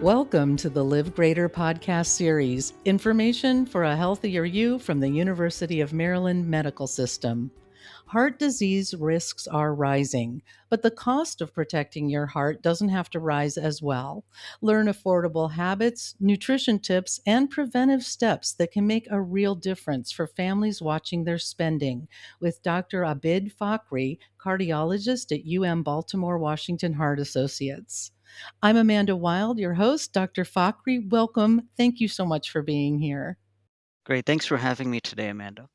Welcome to the Live Greater podcast series, Information for a Healthier You from the University of Maryland Medical System. Heart disease risks are rising, but the cost of protecting your heart doesn't have to rise as well. Learn affordable habits, nutrition tips, and preventive steps that can make a real difference for families watching their spending with Dr. Abid Fakhri, cardiologist at Baltimore Washington Heart Associates. I'm Amanda Wild, your host. Dr. Fakhri, welcome. Thank you so much for being here. Great. Thanks for having me today, Amanda.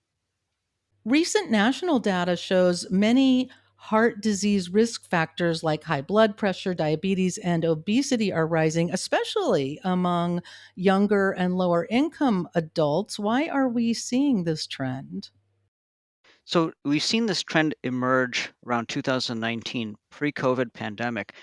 Recent national data shows many heart disease risk factors like high blood pressure, diabetes, and obesity are rising, especially among younger and lower income adults. Why are we seeing this trend? So we've seen this trend emerge around 2019, pre-COVID pandemic,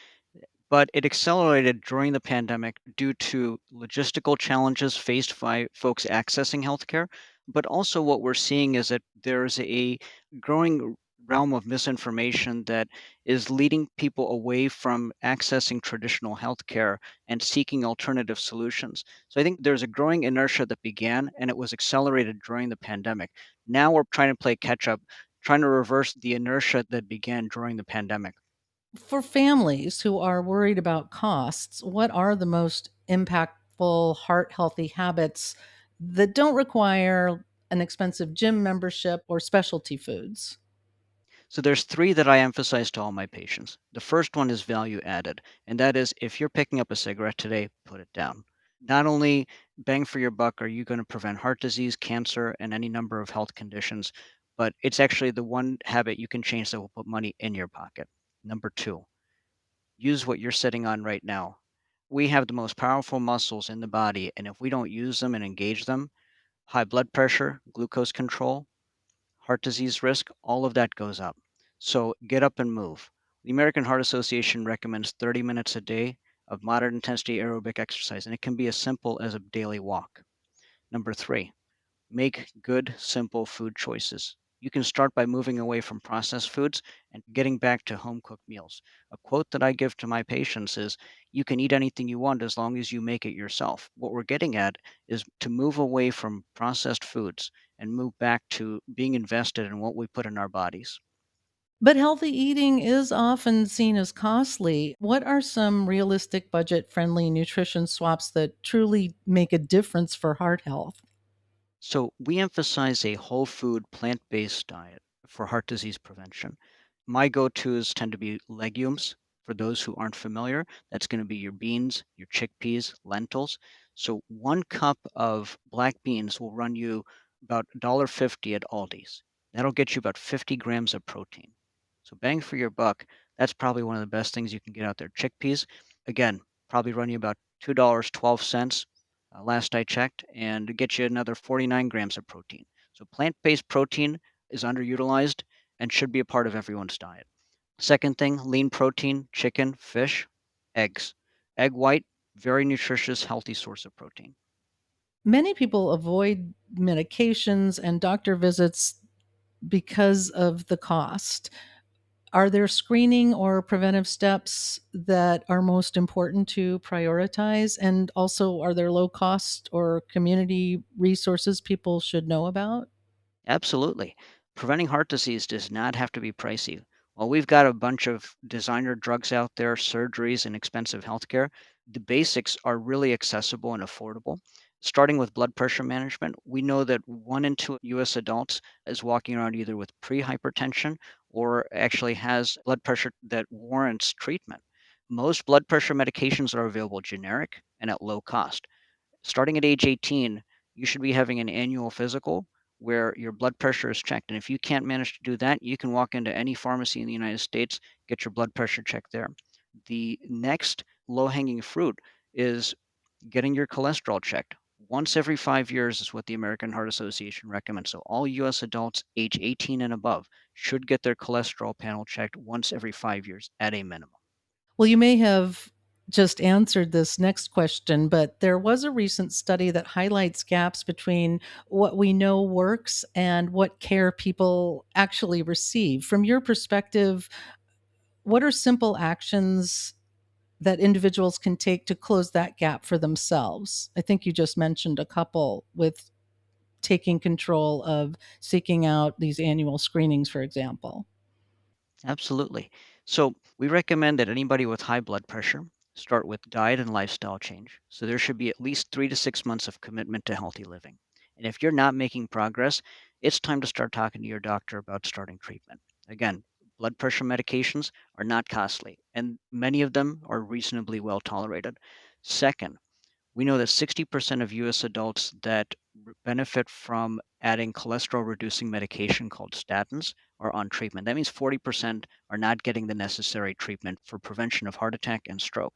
but it accelerated during the pandemic due to logistical challenges faced by folks accessing healthcare. But also, what we're seeing is that there's a growing realm of misinformation that is leading people away from accessing traditional healthcare and seeking alternative solutions. So I think there's a growing inertia that began and it was accelerated during the pandemic. Now we're trying to play catch up, trying to reverse the inertia that began during the pandemic. For families who are worried about costs, what are the most impactful heart healthy habits that don't require an expensive gym membership or specialty foods? So there's three that I emphasize to all my patients. The first one is value added, and that is if you're picking up a cigarette today, put it down. Not only bang for your buck are you going to prevent heart disease, cancer, and any number of health conditions, but it's actually the one habit you can change that will put money in your pocket. Number two, use what you're sitting on right now. We have the most powerful muscles in the body, and if we don't use them and engage them, high blood pressure, glucose control, heart disease risk, all of that goes up. So get up and move. The American Heart Association recommends 30 minutes a day of moderate intensity aerobic exercise, and it can be as simple as a daily walk. Number three, make good, simple food choices. You can start by moving away from processed foods and getting back to home cooked meals. A quote that I give to my patients is you can eat anything you want as long as you make it yourself. What we're getting at is to move away from processed foods and move back to being invested in what we put in our bodies. But healthy eating is often seen as costly. What are some realistic budget friendly nutrition swaps that truly make a difference for heart health? So, we emphasize a whole food, plant based diet for heart disease prevention. My go tos tend to be legumes. For those who aren't familiar, that's going to be your beans, your chickpeas, lentils. So, 1 cup of black beans will run you about $1.50 at Aldi's. That'll get you about 50 grams of protein. So, bang for your buck, that's probably one of the best things you can get out there. Chickpeas, again, probably run you about $2.12 last I checked, and get you another 49 grams of protein. So plant based protein is underutilized and should be a part of everyone's diet. Second thing, lean protein, chicken, fish, eggs. Egg white, very nutritious, healthy source of protein. Many people avoid medications and doctor visits because of the cost. Are there screening or preventive steps that are most important to prioritize? And also, are there low cost or community resources people should know about? Absolutely. Preventing heart disease does not have to be pricey. While we've got a bunch of designer drugs out there, surgeries, and expensive healthcare, the basics are really accessible and affordable. Starting with blood pressure management, we know that 1 in 2 US adults is walking around either with pre-hypertension or actually has blood pressure that warrants treatment. Most blood pressure medications are available generic and at low cost. Starting at age 18, you should be having an annual physical where your blood pressure is checked. And if you can't manage to do that, you can walk into any pharmacy in the United States, get your blood pressure checked there. The next low hanging fruit is getting your cholesterol checked. Once every 5 years is what the American Heart Association recommends. So all US adults age 18 and above should get their cholesterol panel checked once every 5 years at a minimum. Well, you may have just answered this next question, but there was a recent study that highlights gaps between what we know works and what care people actually receive. From your perspective, what are simple actions that individuals can take to close that gap for themselves? I think you just mentioned a couple with taking control of seeking out these annual screenings, for example. Absolutely. So, we recommend that anybody with high blood pressure start with diet and lifestyle change. So, there should be at least 3 to 6 months of commitment to healthy living. And if you're not making progress, it's time to start talking to your doctor about starting treatment. Again, blood pressure medications are not costly, and many of them are reasonably well tolerated. Second, we know that 60% of US adults that benefit from adding cholesterol reducing medication called statins are on treatment. That means 40% are not getting the necessary treatment for prevention of heart attack and stroke.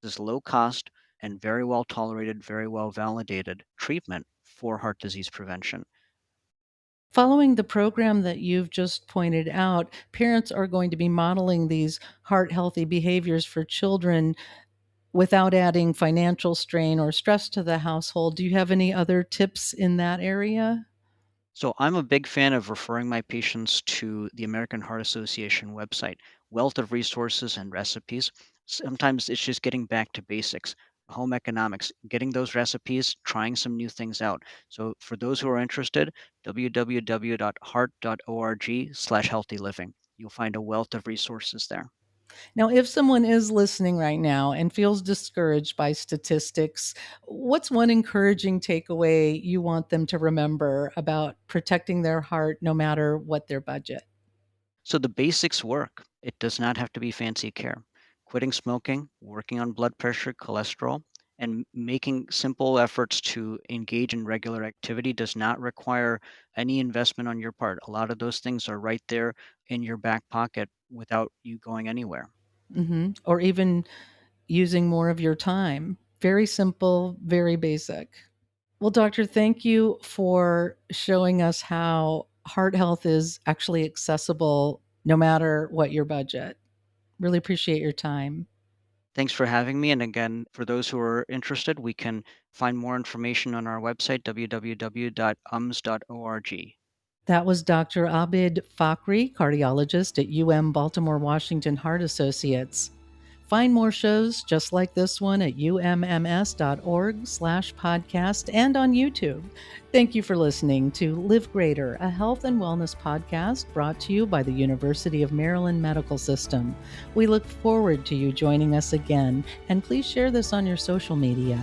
This low cost and very well tolerated, very well validated treatment for heart disease prevention. Following the program that you've just pointed out, parents are going to be modeling these heart healthy behaviors for children without adding financial strain or stress to the household. Do you have any other tips in that area? So I'm a big fan of referring my patients to the American Heart Association website, wealth of resources and recipes. Sometimes it's just getting back to basics, home economics, getting those recipes, trying some new things out. So for those who are interested, www.heart.org/healthy living. You'll find a wealth of resources there. Now, if someone is listening right now and feels discouraged by statistics, what's one encouraging takeaway you want them to remember about protecting their heart no matter what their budget? So the basics work. It does not have to be fancy care. Quitting smoking, working on blood pressure, cholesterol, and making simple efforts to engage in regular activity does not require any investment on your part. A lot of those things are right there in your back pocket without you going anywhere. Or even using more of your time. Very simple, very basic. Well, doctor, thank you for showing us how heart health is actually accessible no matter what your budget. Really appreciate your time. Thanks for having me. And again, for those who are interested, we can find more information on our website, www.ums.org. That was Dr. Abid Fakhri, cardiologist at Baltimore Washington Heart Associates. Find more shows just like this one at umms.org/podcast and on YouTube. Thank you for listening to Live Greater, a health and wellness podcast brought to you by the University of Maryland Medical System. We look forward to you joining us again, and please share this on your social media.